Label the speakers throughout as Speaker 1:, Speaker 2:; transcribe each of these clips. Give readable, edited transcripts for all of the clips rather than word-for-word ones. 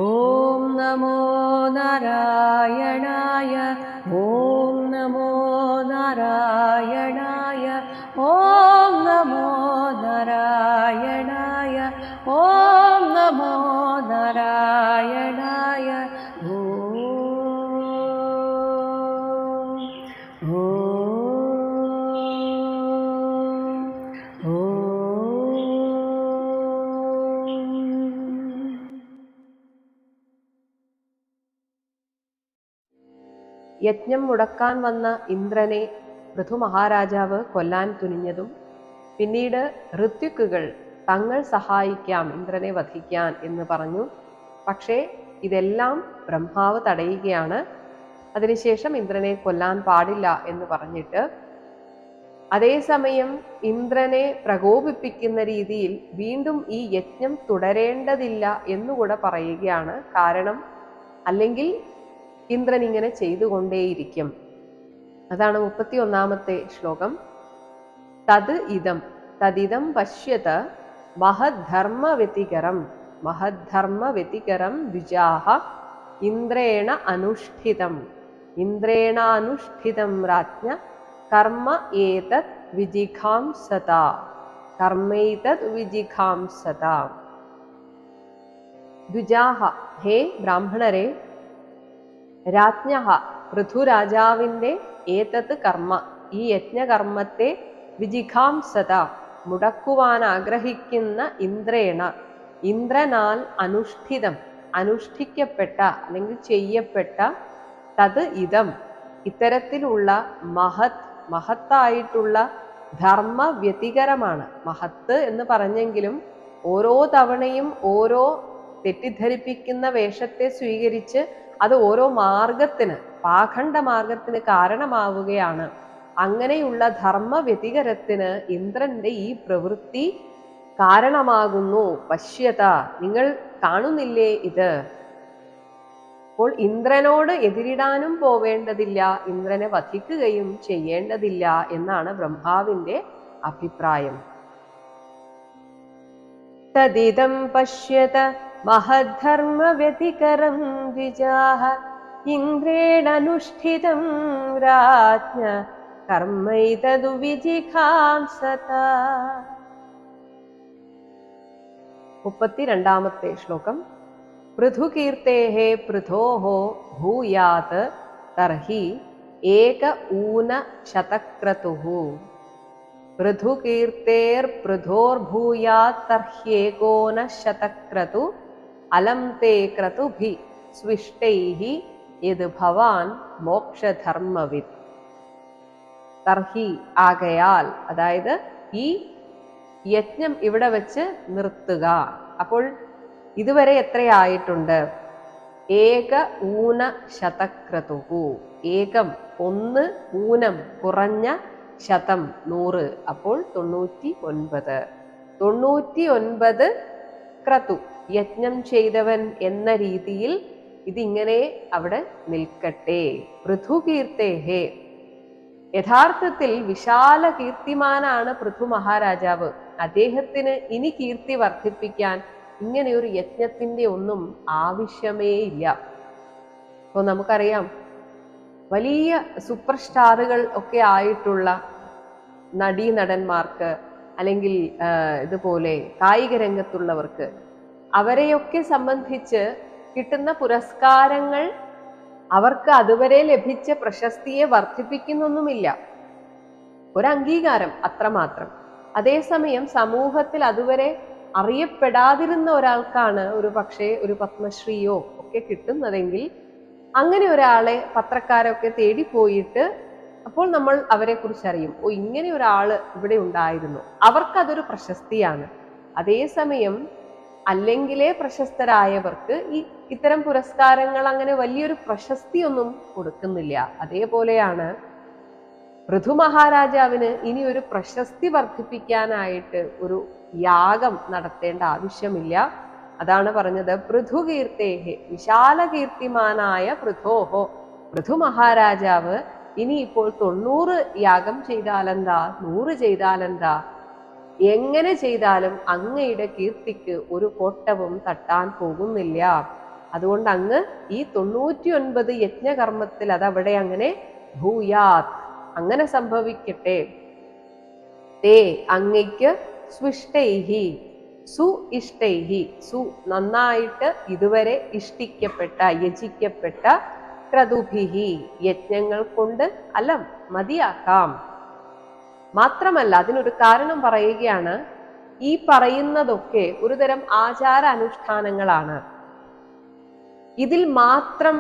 Speaker 1: ഓം നമോ നാരായണായ. ഓം നമോ നാരായണായ. ഓം നമോ നാരായണായ. ഓം നമോ നാരായണായ. ഓം യജ്ഞം മുടക്കാൻ വന്ന ഇന്ദ്രനെ പൃഥു മഹാരാജാവ് കൊല്ലാൻ തുനിഞ്ഞതും പിന്നീട് ഋത്വിക്കുകൾ തങ്ങൾ സഹായിക്കാം ഇന്ദ്രനെ വധിക്കാൻ എന്ന് പറഞ്ഞു. പക്ഷേ ഇതെല്ലാം ബ്രഹ്മാവ് തടയുകയാണ്. അതിനുശേഷം ഇന്ദ്രനെ കൊല്ലാൻ പാടില്ല എന്ന് പറഞ്ഞിട്ട് അതേസമയം ഇന്ദ്രനെ പ്രകോപിപ്പിക്കുന്ന രീതിയിൽ വീണ്ടും ഈ യജ്ഞം തുടരേണ്ടതില്ല എന്നുകൂടെ പറയുകയാണ്. കാരണം അല്ലെങ്കിൽ ഇന്ദ്രൻ ഇങ്ങനെ ചെയ്തുകൊണ്ടേയിരിക്കും. അതാണ് 31-ാമത്തെ ശ്ലോകം. തദിദം പശ്യത മഹദ്ധർമ്മവ്യതികരം ദ്വിജാഹ ഇന്ദ്രേണാനുഷ്ഠിതം രാജ്ഞ കർമ്മ ഏതത് വിജിഘാംസത. ദ്വിജാഹ, ഹേ ബ്രാഹ്മണരെ, രാജ്ഞഃ പൃഥുരാജാവിന്റെ ഏതത് കർമ്മ, ഈ യജ്ഞകർമ്മത്തെ വിജിഘാംസത, മുടക്കുവാൻ ആഗ്രഹിക്കുന്ന ഇന്ദ്രനാൽ അനുഷ്ഠിക്കപ്പെട്ട അല്ലെങ്കിൽ ചെയ്യപ്പെട്ട ഇത്തരത്തിലുള്ള മഹത്തായിട്ടുള്ള ധർമ്മ വ്യതികരമാണ്. മഹത്ത് എന്ന് പറഞ്ഞെങ്കിലും ഓരോ തവണയും ഓരോ തെറ്റിദ്ധരിപ്പിക്കുന്ന വേഷത്തെ സ്വീകരിച്ച് അത് ഓരോ പാഖണ്ഡ മാർഗത്തിന് കാരണമാവുകയാണ്. അങ്ങനെയുള്ള ധർമ്മ വ്യതികരത്തിന് ഇന്ദ്രന്റെ ഈ പ്രവൃത്തി കാരണമാകുന്നു. പശ്യത, നിങ്ങൾ കാണുന്നില്ലേ ഇത്? അപ്പോൾ ഇന്ദ്രനോട് എതിരിടാനും പോവേണ്ടതില്ല, ഇന്ദ്രനെ വധിക്കുകയും ചെയ്യേണ്ടതില്ല എന്നാണ് ബ്രഹ്മാവിന്റെ അഭിപ്രായം. തദിദം പശ്യത മഹദ്ധർമ്മ വ്യതികരം ദ്വിജാഹ ഇന്ദ്രേണനുഷ്ഠിതം രാജ്ഞ കർമ്മൈതദു വിജിഘാംസത. 32-ാമത്തെ ശ്ലോകം. പൃഥുകീർത്തേഃ പൃഥോഃ ഭൂയാത് തർഹി ഏക ഊന ശതക്രതുഃ. പൃഥുകീർത്തേർപൃഥോർഭൂയാത് തർഹ്യേകോന ശതക്രതു അലം തേ ക്രതുഭി സ്വിഷ്ടൈഃ യത് ഭവാൻ മോക്ഷധർമ്മവിത്. തർഹി, ആകയാൽ, അതായത് ഈ യജ്ഞം ഇവിടെ വെച്ച് നിർത്തുക. അപ്പോൾ ഇതുവരെ എത്രയായിട്ടുണ്ട്? ഏക ഊന ശതക്രതുഃ. ഏകം, ഒന്ന്, ഊനം, കുറഞ്ഞ, ശതം, 100, അപ്പോൾ 99 ക്രതു, യജ്ഞം ചെയ്തവൻ എന്ന രീതിയിൽ ഇതിങ്ങനെ അവിടെ നിൽക്കട്ടെ. പൃഥുകീർത്തേഹേ, യഥാർത്ഥത്തിൽ വിശാല കീർത്തിമാനാണ് പൃഥു മഹാരാജാവ്. അദ്ദേഹത്തിന് ഇനി കീർത്തി വർദ്ധിപ്പിക്കാൻ ഇങ്ങനെ ഒരു യജ്ഞത്തിന്റെ ഒന്നും ആവശ്യമേ ഇല്ല. അപ്പോൾ നമുക്കറിയാം, വലിയ സൂപ്പർ സ്റ്റാറുകൾ ഒക്കെ ആയിട്ടുള്ള നടീനടന്മാർക്ക് അല്ലെങ്കിൽ ഇതുപോലെ കായിക രംഗത്തുള്ളവർക്ക് അവരെയൊക്കെ സംബന്ധിച്ച് കിട്ടുന്ന പുരസ്കാരങ്ങൾ അവർക്ക് അതുവരെ ലഭിച്ച പ്രശസ്തിയെ വർദ്ധിപ്പിക്കുന്നൊന്നുമില്ല. ഒരു അംഗീകാരം അത്രമാത്രം. അതേസമയം സമൂഹത്തിൽ അതുവരെ അറിയപ്പെടാതിരുന്ന ഒരാൾക്കാണ് ഒരു പക്ഷേ ഒരു പത്മശ്രീയോ ഒക്കെ കിട്ടുന്നതെങ്കിൽ അങ്ങനെ ഒരാളെ പത്രക്കാരൊക്കെ തേടിപ്പോയിട്ട് അപ്പോൾ നമ്മൾ അവരെ കുറിച്ച് അറിയും. ഓ, ഇങ്ങനെ ഒരാള് ഇവിടെ ഉണ്ടായിരുന്നു. അവർക്കതൊരു പ്രശസ്തിയാണ്. അതേസമയം അല്ലെങ്കിലേ പ്രശസ്തരായവർക്ക് ഇത്തരം പുരസ്കാരങ്ങൾ അങ്ങനെ വലിയൊരു പ്രശസ്തിയൊന്നും കൊടുക്കുന്നില്ല. അതേപോലെയാണ് പൃഥു മഹാരാജാവിന് ഇനി ഒരു പ്രശസ്തി വർദ്ധിപ്പിക്കാനായിട്ട് ഒരു യാഗം നടത്തേണ്ട ആവശ്യമില്ല. അതാണ് പറഞ്ഞത്, പൃഥുകീർത്തേഹേ, വിശാല കീർത്തിമാനായ പൃഥു മഹാരാജാവ് ഇനിയിപ്പോൾ 90 യാഗം ചെയ്താലെന്താ, 100 ചെയ്താലെന്താ, എങ്ങനെ ചെയ്താലും അങ്ങയുടെ കീർത്തിക്ക് ഒരു കോട്ടവും തട്ടാൻ പോകുന്നില്ല. അതുകൊണ്ട് അങ്ങ് ഈ 99 യജ്ഞകർമ്മത്തിൽ അതവിടെ അങ്ങനെ ഭൂയാത് അങ്ങനെ സംഭവിക്കട്ടെ. തേ അങ്ങയ്ക്ക് സ്വിഷ്ടൈഹി സു ഇഷ്ടൈഹി സു നന്നായിട്ട് ഇതുവരെ ഇഷ്ടിക്കപ്പെട്ട യജിക്കപ്പെട്ട ക്രതുഭിഹി യജ്ഞങ്ങൾ കൊണ്ട് അലം മതിയാക്കാം. മാത്രമല്ല അതിനൊരു കാരണം പറയുകയാണ്. ഈ പറയുന്നതൊക്കെ ഒരുതരം ആചാര അനുഷ്ഠാനങ്ങളാണ്. ഇതിൽ മാത്രം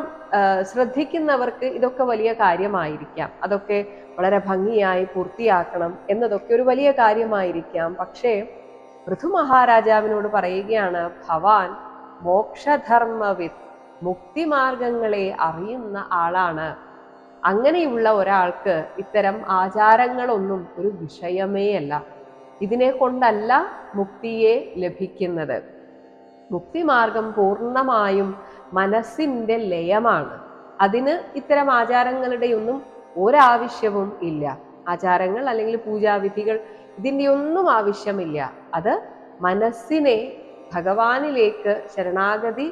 Speaker 1: ശ്രദ്ധിക്കുന്നവർക്ക് ഇതൊക്കെ വലിയ കാര്യമായിരിക്കാം. അതൊക്കെ വളരെ ഭംഗിയായി പൂർത്തിയാക്കണം എന്നതൊക്കെ ഒരു വലിയ കാര്യമായിരിക്കാം. പക്ഷേ പൃഥു മഹാരാജാവിനോട് പറയുകയാണ്, ഭവാൻ മോക്ഷധർമ്മവിത്ത് മുക്തിമാർഗങ്ങളെ അറിയുന്ന ആളാണ്. അങ്ങനെയുള്ള ഒരാൾക്ക് ഇത്തരം ആചാരങ്ങളൊന്നും ഒരു വിഷയമേ അല്ല. ഇതിനെ കൊണ്ടല്ല മുക്തിയെ ലഭിക്കുന്നത്. മുക്തിമാർഗം പൂർണ്ണമായും മനസ്സിന്റെ ലയമാണ്. അതിന് ഇത്തരം ആചാരങ്ങളുടെയൊന്നും ഒരാവശ്യവും ഇല്ല. ആചാരങ്ങൾ അല്ലെങ്കിൽ പൂജാവിധികൾ ഇതിൻ്റെ ഒന്നും ആവശ്യമില്ല. അത് മനസ്സിനെ ഭഗവാനിലേക്ക് ശരണാഗതി,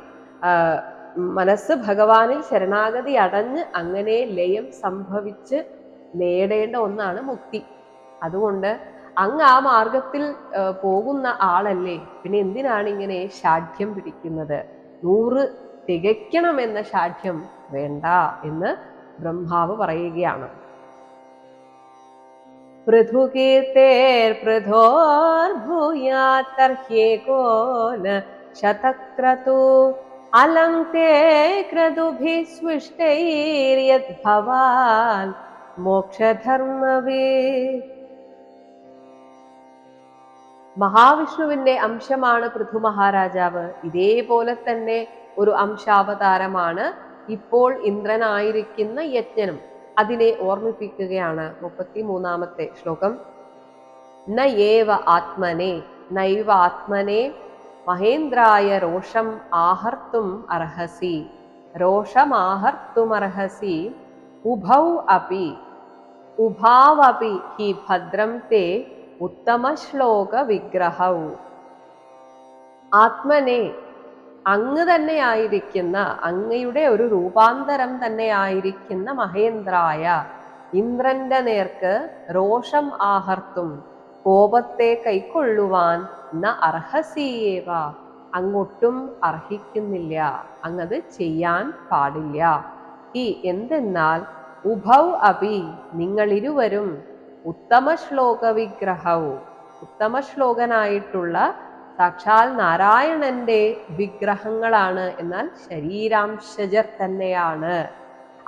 Speaker 1: മനസ്സ് ഭഗവാനിൽ ശരണാഗതി അടഞ്ഞ് അങ്ങനെ ലയം സംഭവിച്ച് നേടേണ്ട ഒന്നാണ് മുക്തി. അതുകൊണ്ട് അങ്ങ് ആ മാർഗത്തിൽ പോകുന്ന ആളല്ലേ, പിന്നെ എന്തിനാണ് ഇങ്ങനെ ഷാഠ്യം പിടിക്കുന്നത്? 100 തികയ്ക്കണമെന്ന ഷാഠ്യം വേണ്ട എന്ന് ബ്രഹ്മാവ് പറയുകയാണ്. പൃഥുകീർത്തേർപൃഥോർഭൂയാത്തർഹ്യേകോ ന ശതക്രതു അലം തേ ക്രതുഭിഃ സ്വിഷ്ടൈര്യദ് ഭവാൻ മോക്ഷധർമ്മവിത്. മഹാവിഷ്ണുവിന്റെ അംശമാണ് പൃഥു മഹാരാജാവ്. ഇതേപോലെ തന്നെ ഒരു അംശാവതാരമാണ് ഇപ്പോൾ ഇന്ദ്രനായിരിക്കുന്ന യജ്ഞനും. അതിനെ ഓർമ്മിപ്പിക്കുകയാണ് 33-ാമത്തെ ശ്ലോകം. നയേവ ആത്മനെ നൈവ ആത്മനെ മഹേന്ദ്രായ രോഷം ആഹർത്തും അർഹസി രോഷമാഹർത്തുമർഹസി ഉഭൗ അപി ഉഭാവപി ഹി ഭദ്രം തേ ഉത്തമ ശ്ലോക വിഗ്രഹൗ. ആത്മനെ അങ്ങ് തന്നെയായിരിക്കുന്ന, അങ്ങയുടെ ഒരു രൂപാന്തരം തന്നെയായിരിക്കുന്ന മഹേന്ദ്രായ ഇന്ദ്രന്റെ നേർക്ക് രോഷം ആഹർത്തും കോപത്തെ കൈക്കൊള്ളുവാൻ ന അർഹസീയേവ അങ്ങൊട്ടും അർഹിക്കുന്നില്ല, അങ്ങത് ചെയ്യാൻ പാടില്ല. ഈ എന്തെന്നാൽ ഉഭൗ അപി നിങ്ങളിരുവരും ഉത്തമ ശ്ലോക വിഗ്രഹവും ഉത്തമ ശ്ലോകനായിട്ടുള്ള സാക്ഷാൽ നാരായണന്റെ വിഗ്രഹങ്ങളാണ്, എന്നാൽ ശരീരാംശജർ തന്നെയാണ്.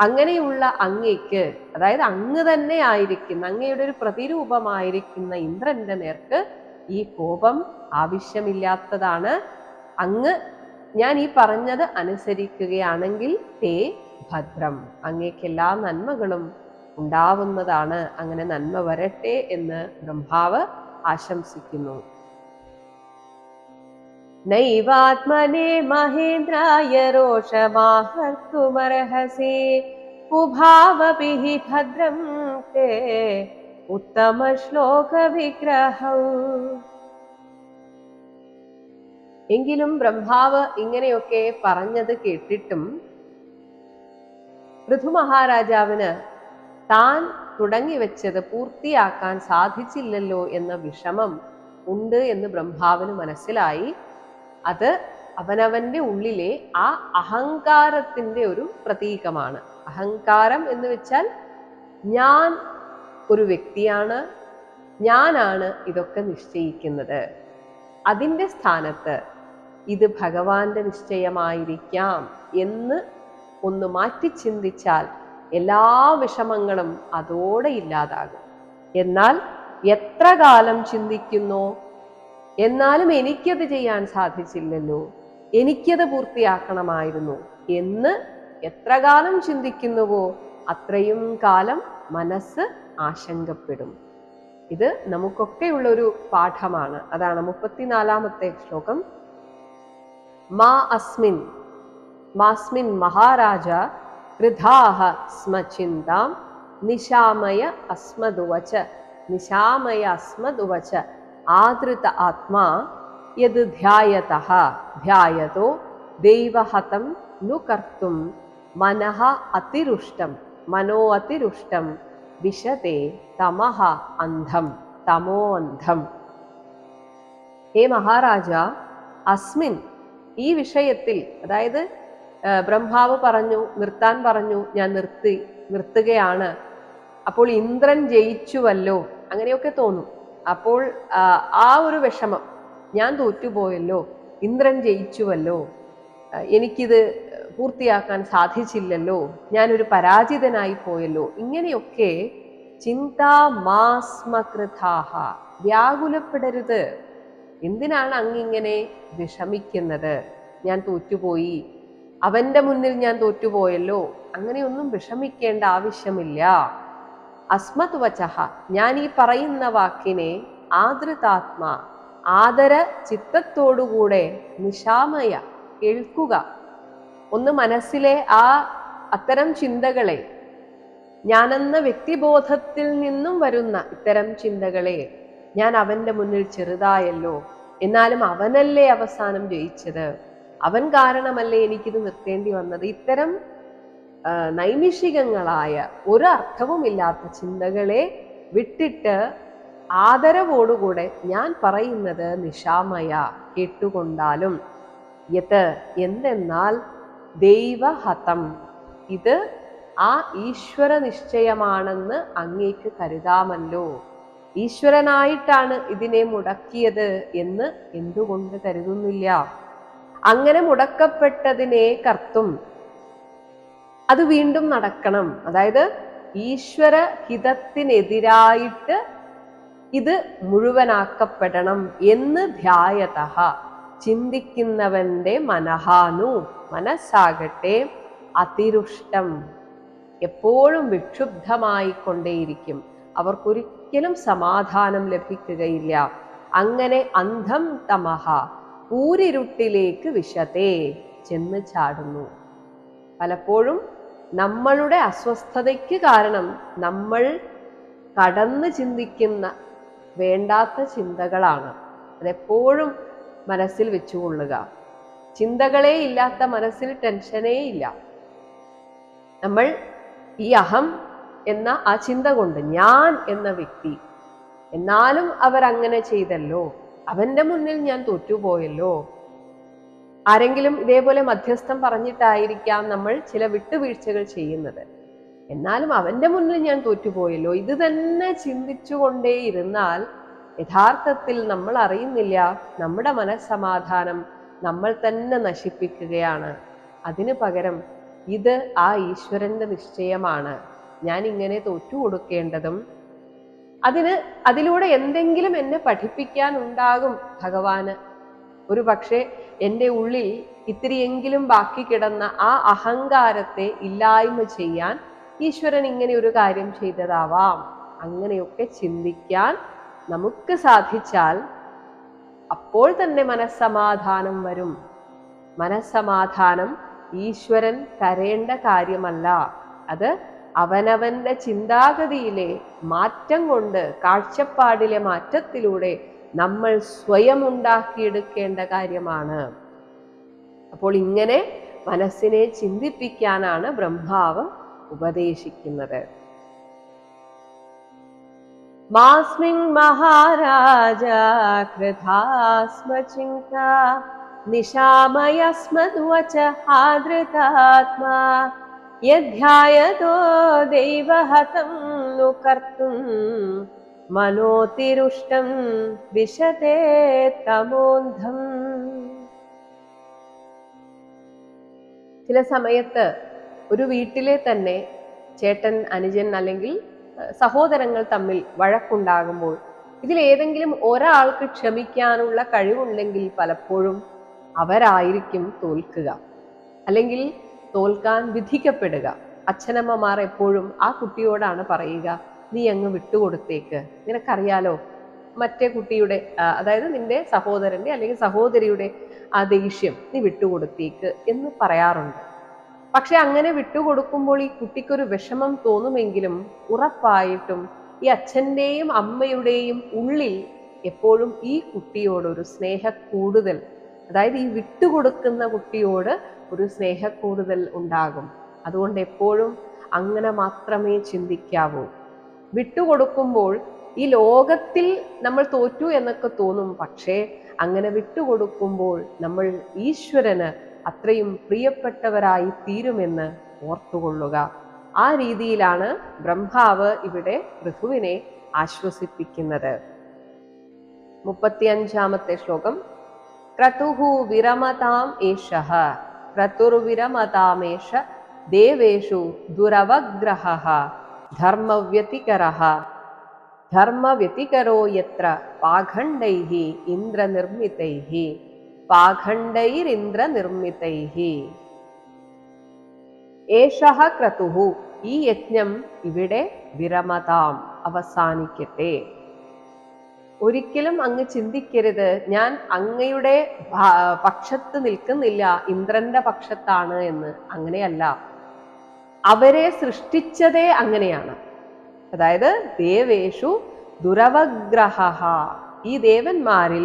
Speaker 1: അങ്ങനെയുള്ള അങ്ങയ്ക്ക്, അതായത് അങ്ങ് തന്നെ ആയിരിക്കുന്ന, അങ്ങയുടെ ഒരു പ്രതിരൂപമായിരിക്കുന്ന ഇന്ദ്രന്റെ നേർക്ക് ഈ കോപം ആവശ്യമില്ലാത്തതാണ്. അങ്ങ് ഞാൻ ഈ പറഞ്ഞത് അനുസരിക്കുകയാണെങ്കിൽ തേ ഭദ്രം അങ്ങേക്ക് എല്ലാ നന്മകളും ഉണ്ടാവുന്നതാണ്. അങ്ങനെ നന്മ വരട്ടെ എന്ന് ബ്രഹ്മാവ് ആശംസിക്കുന്നു. നൈവാത്മനെ മഹേന്ദ്രായ രോഷമാഹർത്തുമർഹസി ഉഭാവപി ഹി ഭദ്രം തേ ഉത്തമ ശ്ലോക വിഗ്രഹൗ. എങ്കിലും ബ്രഹ്മാവ് ഇങ്ങനെയൊക്കെ പറഞ്ഞത് കേട്ടിട്ടും പൃഥു മഹാരാജാവിന് താൻ തുടങ്ങി വെച്ചത് പൂർത്തിയാക്കാൻ സാധിച്ചില്ലല്ലോ എന്ന വിഷമം ഉണ്ട് എന്ന് ബ്രഹ്മാവിന് മനസ്സിലായി. അത് അവനവന്റെ ഉള്ളിലെ ആ അഹങ്കാരത്തിന്റെ ഒരു പ്രതീകമാണ്. അഹങ്കാരം എന്ന് വെച്ചാൽ ഞാൻ ഒരു വ്യക്തിയാണ്, ഞാനാണ് ഇതൊക്കെ നിശ്ചയിക്കുന്നത്. അതിൻ്റെ സ്ഥാനത്ത് ഇത് ഭഗവാന്റെ നിശ്ചയമായിരിക്കാം എന്ന് ഒന്ന് മാറ്റി ചിന്തിച്ചാൽ എല്ലാ വിഷമങ്ങളും അതോടെ ഇല്ലാതാകും. എന്നാൽ എത്ര കാലം ചിന്തിക്കുന്നോ, എന്നാലും എനിക്കത് ചെയ്യാൻ സാധിച്ചില്ലല്ലോ, എനിക്കത് പൂർത്തിയാക്കണമായിരുന്നു എന്ന് എത്ര കാലം ചിന്തിക്കുന്നുവോ അത്രയും കാലം മനസ്സ് ആശങ്കപ്പെടും. ഇത് നമുക്കൊക്കെയുള്ളൊരു പാഠമാണ്. അതാണ് 34-ാമത്തെ ശ്ലോകം. മാ അസ്മിൻ മാസ്മിൻ മഹാരാജ കൃധാഹ സ്മ ചിന്താം നിശാമയ അസ്മദുവച നിശാമയ അസ്മദുവച ആദൃത ആത്മാ യത് ധ്യായതഃ ധ്യായതോ ദൈവഹതം നു കർത്തും മനഃ അതിരുഷ്ടം മനോ അതിരുഷ്ടം വിശതേ തമഹ അന്ധം തമോ അന്ധം. ഹേ മഹാരാജ, അസ്മിൻ ഈ വിഷയത്തിൽ, അതായത് ബ്രഹ്മാവ് പറഞ്ഞു, നിർത്താൻ പറഞ്ഞു, ഞാൻ നിർത്തുകയാണ്. അപ്പോൾ ഇന്ദ്രൻ ജയിച്ചുവല്ലോ, അങ്ങനെയൊക്കെ തോന്നും. അപ്പോൾ ആ ഒരു വിഷമം, ഞാൻ തോറ്റുപോയല്ലോ, ഇന്ദ്രൻ ജയിച്ചുവല്ലോ, എനിക്കിത് പൂർത്തിയാക്കാൻ സാധിച്ചില്ലല്ലോ, ഞാനൊരു പരാജിതനായി പോയല്ലോ, ഇങ്ങനെയൊക്കെ ചിന്താ മാസ്മകൃതാഹ, വ്യാകുലപ്പെടരുത്. എന്തിനാണ് അങ്ങിങ്ങനെ വിഷമിക്കുന്നത്? ഞാൻ തോറ്റുപോയി, അവന്റെ മുന്നിൽ ഞാൻ തോറ്റുപോയല്ലോ, അങ്ങനെയൊന്നും വിഷമിക്കേണ്ട ആവശ്യമില്ല. അസ്മത് വചഃ, ഞാൻ ഈ പറയുന്ന വാക്കിനെ ആദൃതാത്മാ, ആദര ചിത്തത്തോടുകൂടെ നിശാമയ, കേൾക്കുക. ഒന്ന് മനസ്സിലെ അത്തരം ചിന്തകളെ, ഞാനെന്ന വ്യക്തിബോധത്തിൽ നിന്നും വരുന്ന ഇത്തരം ചിന്തകളെ, ഞാൻ അവന്റെ മുന്നിൽ ചെറുതായല്ലോ, എന്നാലും അവനല്ലേ അവസാനം ജയിച്ചത്, അവൻ കാരണമല്ലേ എനിക്കിത് നിർത്തേണ്ടി വന്നത്, ഇത്തരം നൈമിഷികങ്ങളായ ഒരർത്ഥവുമില്ലാത്ത ചിന്തകളെ വിട്ടിട്ട് ആദരവോടുകൂടെ ഞാൻ പറയുന്നത് നിശാമയ, കേട്ടുകൊണ്ടാലും. യത് എന്തെന്നാൽ ദൈവഹതം, ഇത് ആ ഈശ്വര നിശ്ചയമാണെന്ന് അങ്ങേക്ക് കരുതാമല്ലോ. ഈശ്വരനായിട്ടാണ് ഇതിനെ മുടക്കിയത് എന്ന് എന്തുകൊണ്ട് കരുതുന്നില്ല? അങ്ങനെ മുടക്കപ്പെട്ടതിനെ കർത്തും, അത് വീണ്ടും നടക്കണം. അതായത് ഈശ്വര ഹിതത്തിനെതിരായിട്ട് ഇത് മുഴുവനാക്കപ്പെടണം എന്ന് ധ്യായതഃ, ചിന്തിക്കുന്നവന്റെ മനഹാനു, മനസ്സാകട്ടെ, അതിരുഷ്ടം, എപ്പോഴും വിക്ഷുബ്ധമായി കൊണ്ടേയിരിക്കും, അവർക്കൊരിക്കലും സമാധാനം ലഭിക്കുകയില്ല. അങ്ങനെ അന്ധം തമഹ, കൂരിരുട്ടിലേക്ക് വിശതേ, ചെന്ന് ചാടുന്നു. പലപ്പോഴും നമ്മളുടെ അസ്വസ്ഥതയ്ക്ക് കാരണം നമ്മൾ കടന്ന് ചിന്തിക്കുന്ന വേണ്ടാത്ത ചിന്തകളാണ്. അതെപ്പോഴും മനസ്സിൽ വെച്ചുകൊള്ളുക. ചിന്തകളേ ഇല്ലാത്ത മനസ്സിൽ ടെൻഷനേ ഇല്ല. നമ്മൾ ഈ അഹം എന്ന ആ ചിന്ത കൊണ്ട്, ഞാൻ എന്ന വ്യക്തി, എന്നാലും അവരങ്ങനെ ചെയ്തല്ലോ, അവന്റെ മുന്നിൽ ഞാൻ തോറ്റുപോയല്ലോ. ആരെങ്കിലും ഇതേപോലെ മധ്യസ്ഥം പറഞ്ഞിട്ടായിരിക്കാം നമ്മൾ ചില വിട്ടുവീഴ്ചകൾ ചെയ്യുന്നത്. എന്നാലും അവന്റെ മുന്നിൽ ഞാൻ തോറ്റുപോയല്ലോ, ഇത് തന്നെ ചിന്തിച്ചുകൊണ്ടേയിരുന്നാൽ യഥാർത്ഥത്തിൽ നമ്മൾ അറിയുന്നില്ല, നമ്മുടെ മനസ്സമാധാനം നമ്മൾ തന്നെ നശിപ്പിക്കുകയാണ്. അതിനു പകരം ഇത് ആ ഈശ്വരന്റെ നിശ്ചയമാണ്, ഞാൻ ഇങ്ങനെ തോറ്റു കൊടുക്കേണ്ടതും, അതിലൂടെ എന്തെങ്കിലും എന്നെ പഠിപ്പിക്കാൻ ഉണ്ടാകും ഭഗവാന്. ഒരു പക്ഷേ എൻ്റെ ഉള്ളിൽ ഇത്തിരിയെങ്കിലും ബാക്കി കിടന്ന ആ അഹങ്കാരത്തെ ഇല്ലായ്മ ചെയ്യാൻ ഈശ്വരൻ ഇങ്ങനെ ഒരു കാര്യം ചെയ്തതാവാം. അങ്ങനെയൊക്കെ ചിന്തിക്കാൻ നമുക്ക് സാധിച്ചാൽ അപ്പോൾ തന്നെ മനസ്സമാധാനം വരും. മനസ്സമാധാനം ഈശ്വരൻ തരേണ്ട കാര്യമല്ല, അത് അവനവന്റെ ചിന്താഗതിയിലെ മാറ്റം കൊണ്ട്, കാഴ്ചപ്പാടിലെ മാറ്റത്തിലൂടെ നമ്മൾ സ്വയം ഉണ്ടാക്കിയെടുക്കേണ്ട കാര്യമാണ്. അപ്പോൾ ഇങ്ങനെ മനസ്സിനെ ചിന്തിപ്പിക്കാനാണ് ബ്രഹ്മാവ് ഉപദേശിക്കുന്നത്. മാസ്മിൻ മഹാരാജ കൃതാസ്മ ചിന്ത നിശാമയസ്മദ്വച ആദൃതാത്മാ യധ്യായതോ ദൈവഹതം नु कर्तुं മനോതിരുഷ്ടം വിശതേ തമോന്ധം. ചില സമയത്ത് ഒരു വീട്ടിലെ തന്നെ ചേട്ടൻ അനുജൻ അല്ലെങ്കിൽ സഹോദരങ്ങൾ തമ്മിൽ വഴക്കുണ്ടാകുമ്പോൾ ഇതിലേതെങ്കിലും ഒരാൾക്ക് ക്ഷമിക്കാനുള്ള കഴിവുണ്ടെങ്കിൽ പലപ്പോഴും അവരായിരിക്കും തോൽക്കുക, അല്ലെങ്കിൽ തോൽക്കാൻ വിധിക്കപ്പെടുക. അച്ഛനമ്മമാർ എപ്പോഴും ആ കുട്ടിയോടാണ് പറയുക, നീ അങ്ങ് വിട്ടുകൊടുത്തേക്ക്, നിനക്കറിയാലോ മറ്റേ കുട്ടിയുടെ, അതായത് നിന്റെ സഹോദരന്റെ അല്ലെങ്കിൽ സഹോദരിയുടെ ആ ദേഷ്യം നീ വിട്ടുകൊടുത്തേക്ക് എന്ന് പറയാറുണ്ട്. പക്ഷെ അങ്ങനെ വിട്ടുകൊടുക്കുമ്പോൾ ഈ കുട്ടിക്കൊരു വിഷമം തോന്നുമെങ്കിലും ഉറപ്പായിട്ടും ഈ അച്ഛൻ്റെയും അമ്മയുടെയും ഉള്ളിൽ എപ്പോഴും ഈ കുട്ടിയോടൊരു സ്നേഹ കൂടുതൽ അതായത് ഈ വിട്ടുകൊടുക്കുന്ന കുട്ടിയോട് ഒരു സ്നേഹക്കൂടുതൽ ഉണ്ടാകും. അതുകൊണ്ട് എപ്പോഴും അങ്ങനെ മാത്രമേ ചിന്തിക്കാവൂ. വിട്ടുകൊടുക്കുമ്പോൾ ഈ ലോകത്തിൽ നമ്മൾ തോറ്റു എന്നൊക്കെ തോന്നും, പക്ഷേ അങ്ങനെ വിട്ടുകൊടുക്കുമ്പോൾ നമ്മൾ ഈശ്വരന് അത്രയും പ്രിയപ്പെട്ടവരായി തീരുമെന്ന് ഓർത്തുകൊള്ളുക. ആ രീതിയിലാണ് ബ്രഹ്മാവ് ഇവിടെ പൃഥുവിനെ ആശ്വസിപ്പിക്കുന്നത്. 35-ാമത്തെ ശ്ലോകം. ക്രതുഹു വിരമതാം ഏഷഃ ക്രതുർവിരമതാമേഷ ദേവേഷു ദുരവഗ്രഹഃ ധർമ്മവ്യതികരഃ ധർമ്മവ്യതികരോ യത്ര പാഖണ്ഡൈഃ ഇന്ദ്രനിർമ്മിതൈഃ പാഖണ്ഡൈരിന്ദ്രനിർമ്മിതൈഃ. ഏഷഃ ക്രതുഹു, ഈ യജ്ഞം ഇവിടെ വിരമതാം, അവസാനിക്കട്ടെ. ഒരിക്കലും അങ്ങ് ചിന്തിക്കരുത് ഞാൻ അങ്ങയുടെ പക്ഷത്ത് നിൽക്കുന്നില്ല, ഇന്ദ്രന്റെ പക്ഷത്താണ് എന്ന്. അങ്ങനെയല്ല. അവരെ സൃഷ്ടിച്ചതേ അങ്ങനെയാണ്. അതായത് ദേവേഷു ദുരവഗ്രഹഃ, ഈ ദേവന്മാരിൽ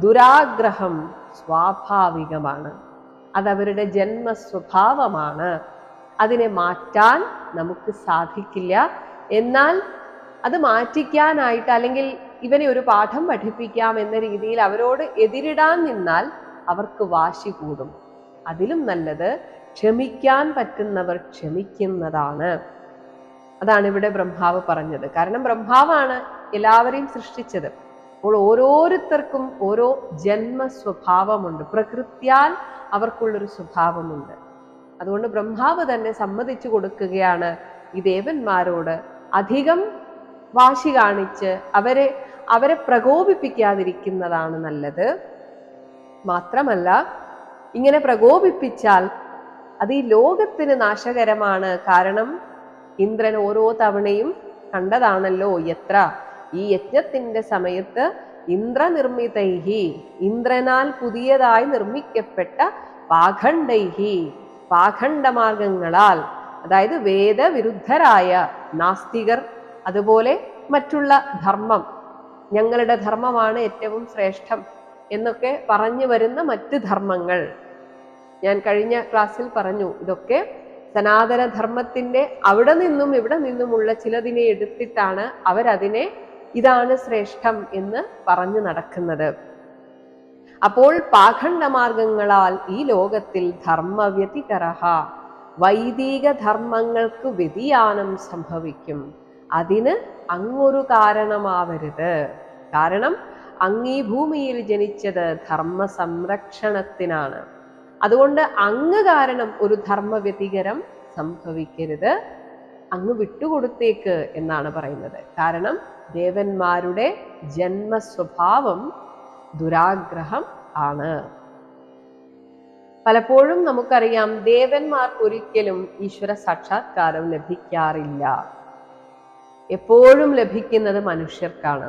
Speaker 1: ദുരാഗ്രഹം സ്വാഭാവികമാണ്. അതവരുടെ ജന്മസ്വഭാവമാണ്. അതിനെ മാറ്റാൻ നമുക്ക് സാധിക്കില്ല. എന്നാൽ അത് മാറ്റിക്കാനായിട്ട്, അല്ലെങ്കിൽ ഇവനെ ഒരു പാഠം പഠിപ്പിക്കാം എന്ന രീതിയിൽ അവരോട് എതിരിടാൻ നിന്നാൽ അവർക്ക് വാശി കൂടും. അതിലും നല്ലത് ക്ഷമിക്കാൻ പറ്റുന്നവർ ക്ഷമിക്കുന്നതാണ്. അതാണ് ഇവിടെ ബ്രഹ്മാവ് പറഞ്ഞത്. കാരണം ബ്രഹ്മാവാണ് എല്ലാവരെയും സൃഷ്ടിച്ചത്. അപ്പോൾ ഓരോരുത്തർക്കും ഓരോ ജന്മ സ്വഭാവമുണ്ട്, പ്രകൃത്യാൽ അവർക്കുള്ളൊരു സ്വഭാവമുണ്ട്. അതുകൊണ്ട് ബ്രഹ്മാവ് തന്നെ സമ്മതിച്ചു കൊടുക്കുകയാണ് ഈ ദേവന്മാരോട് അധികം വാശി കാണിച്ച് അവരെ പ്രകോപിപ്പിക്കാതിരിക്കുന്നതാണ് നല്ലത്. മാത്രമല്ല, ഇങ്ങനെ പ്രകോപിപ്പിച്ചാൽ അത് ഈ ലോകത്തിന് നാശകരമാണ്. കാരണം ഇന്ദ്രൻ ഓരോ തവണയും കണ്ടതാണല്ലോ, യത്ര, ഈ യജ്ഞത്തിന്റെ സമയത്ത് ഇന്ദ്രനിർമ്മിതൈഹി, ഇന്ദ്രനാൽ പുതിയതായി നിർമ്മിക്കപ്പെട്ട പാഖണ്ഡൈഹി, പാഖണ്ഡമാർഗങ്ങളാൽ, അതായത് വേദവിരുദ്ധരായ നാസ്തികർ, അതുപോലെ മറ്റുള്ള ധർമ്മം, ഞങ്ങളുടെ ധർമ്മമാണ് ഏറ്റവും ശ്രേഷ്ഠം എന്നൊക്കെ പറഞ്ഞു വരുന്ന മറ്റ് ധർമ്മങ്ങൾ. ഞാൻ കഴിഞ്ഞ ക്ലാസ്സിൽ പറഞ്ഞു, ഇതൊക്കെ സനാതന ധർമ്മത്തിന്റെ അവിടെ നിന്നും ഇവിടെ നിന്നുമുള്ള ചിലതിനെ എടുത്തിട്ടാണ് അവരതിനെ ഇതാണ് ശ്രേഷ്ഠം എന്ന് പറഞ്ഞു നടക്കുന്നത്. അപ്പോൾ പാഖണ്ഡമാർഗങ്ങളാൽ ഈ ലോകത്തിൽ ധർമ്മവ്യതികരഃ, വൈദിക ധർമ്മങ്ങൾക്ക് വ്യതിയാനം സംഭവിക്കും. അതിന് അങ്ങൊരു കാരണമാവരുത്. കാരണം അങ്ങ് ഈ ഭൂമിയിൽ ജനിച്ചത് ധർമ്മ സംരക്ഷണത്തിനാണ്. അതുകൊണ്ട് അങ്ങ് കാരണം ഒരു ധർമ്മവ്യതികരം സംഭവിക്കരുത്, അങ്ങ് വിട്ടുകൊടുത്തേക്ക് എന്നാണ് പറയുന്നത്. കാരണം ദേവന്മാരുടെ ജന്മസ്വഭാവം ദുരാഗ്രഹം ആണ്. പലപ്പോഴും നമുക്കറിയാം, ദേവന്മാർക്ക് ഒരിക്കലും ഈശ്വര സാക്ഷാത്കാരം ലഭിക്കാറില്ല. എപ്പോഴും ലഭിക്കുന്നത് മനുഷ്യർക്കാണ്.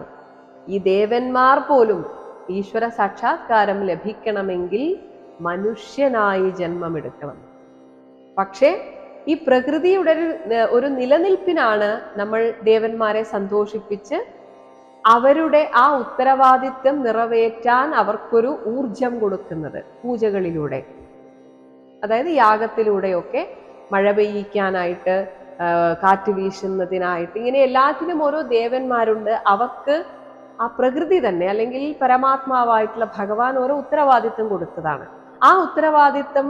Speaker 1: ഈ ദേവന്മാർ പോലും ഈശ്വര സാക്ഷാത്കാരം ലഭിക്കണമെങ്കിൽ മനുഷ്യനായി ജന്മമെടുക്കണം. പക്ഷേ ഈ പ്രകൃതിയുടെ ഒരു നിലനിൽപ്പിനാണ് നമ്മൾ ദേവന്മാരെ സന്തോഷിപ്പിച്ച് അവരുടെ ആ ഉത്തരവാദിത്വം നിറവേറ്റാൻ അവർക്കൊരു ഊർജം കൊടുക്കുന്നത് പൂജകളിലൂടെ. അതായത് യാഗത്തിലൂടെയൊക്കെ മഴ പെയ്യിക്കാനായിട്ട്, കാറ്റ് വീശുന്നതിനായിട്ട്, ഇങ്ങനെ എല്ലാത്തിനും ഓരോ ദേവന്മാരുണ്ട്. അവർക്ക് ആ പ്രകൃതി തന്നെ, അല്ലെങ്കിൽ പരമാത്മാവായിട്ടുള്ള ഭഗവാൻ ഓരോ ഉത്തരവാദിത്വം കൊടുത്തതാണ്. ആ ഉത്തരവാദിത്വം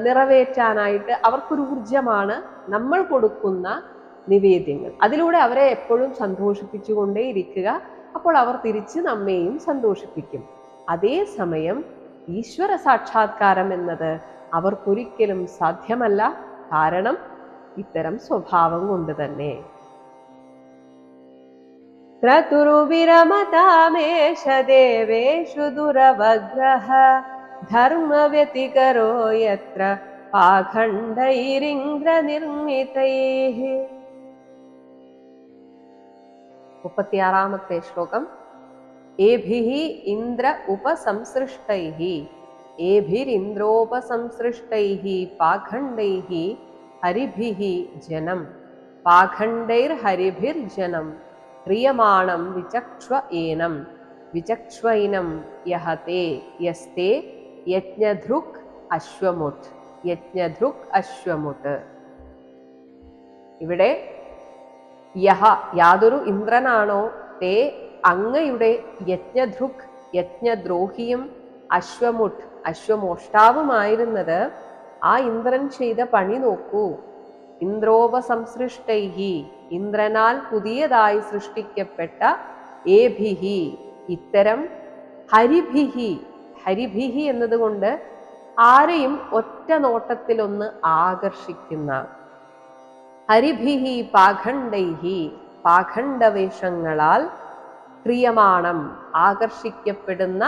Speaker 1: നിറവേറ്റാനായിട്ട് അവർക്കൊരു ഊർജമാണ് നമ്മൾ കൊടുക്കുന്ന നിവേദ്യങ്ങൾ. അതിലൂടെ അവരെ എപ്പോഴും സന്തോഷിപ്പിച്ചുകൊണ്ടേയിരിക്കുക. അപ്പോൾ അവർ തിരിച്ച് നമ്മെയും സന്തോഷിപ്പിക്കും. അതേസമയം ഈശ്വര സാക്ഷാത്കാരം എന്നത് അവർക്കൊരിക്കലും സാധ്യമല്ല. കാരണം ഇത്തരം സ്വഭാവം കൊണ്ട് തന്നെ. ക്രതുർവിരമതാമേഷ ദേവേഷു ദുരവഗ്രഹ ധർമ്മവ്യതികരോ യത്ര പാഖണ്ഡൈരിന്ദ്രനിർമ്മിതൈഃ. 36-ാമത്തെ ശ്ലോകം. ഏഭിഃ ഇന്ദ്ര ഉപസംസൃഷ്ടൈഃ ഏഭിരിന്ദ്രോപസംസൃഷ്ടൈഃ പാഖണ്ഡൈഃ ഹരിഭിഃ ജനം പാഖണ്ഡൈർഹരിഭിർജനം ക്രിയമാണം വിചക്ഷ്വ ഏനം വിചക്ഷ്വൈനം യഹതേ യസ്തേ യജ്ഞധൃക് അശ്വമുട്ട്. യജ്ഞധൃക് അശ്വമുട്ട്. ഇവിടെ യഹ യാതൊരു ഇന്ദ്രനാണോ തേ അങ്ങയുടെ യജ്ഞധൃക് യജ്ഞദ്രോഹിയും അശ്വമുട്ട് അശ്വമോഷ്ടാവുമായിരുന്നത് ആ ഇന്ദ്രൻ ചെയ്ത പണി നോക്കൂ. ഇന്ദ്രോപസംസൃഷ്ടൈഹി ഇന്ദ്രനാൽ പുതിയതായി സൃഷ്ടിക്കപ്പെട്ട ഏഭിഹി ഇത്തരം ഹരിഭിഹി. ഹരിഭിഹി എന്നതുകൊണ്ട് ആരെയും ഒറ്റ നോട്ടത്തിലൊന്ന് ആകർഷിക്കുന്ന ഹരിഭിഹി പാഖണ്ഡൈഹി പാഖണ്ഡവേഷങ്ങളാൽ ക്രിയമാണം ആകർഷിക്കപ്പെടുന്ന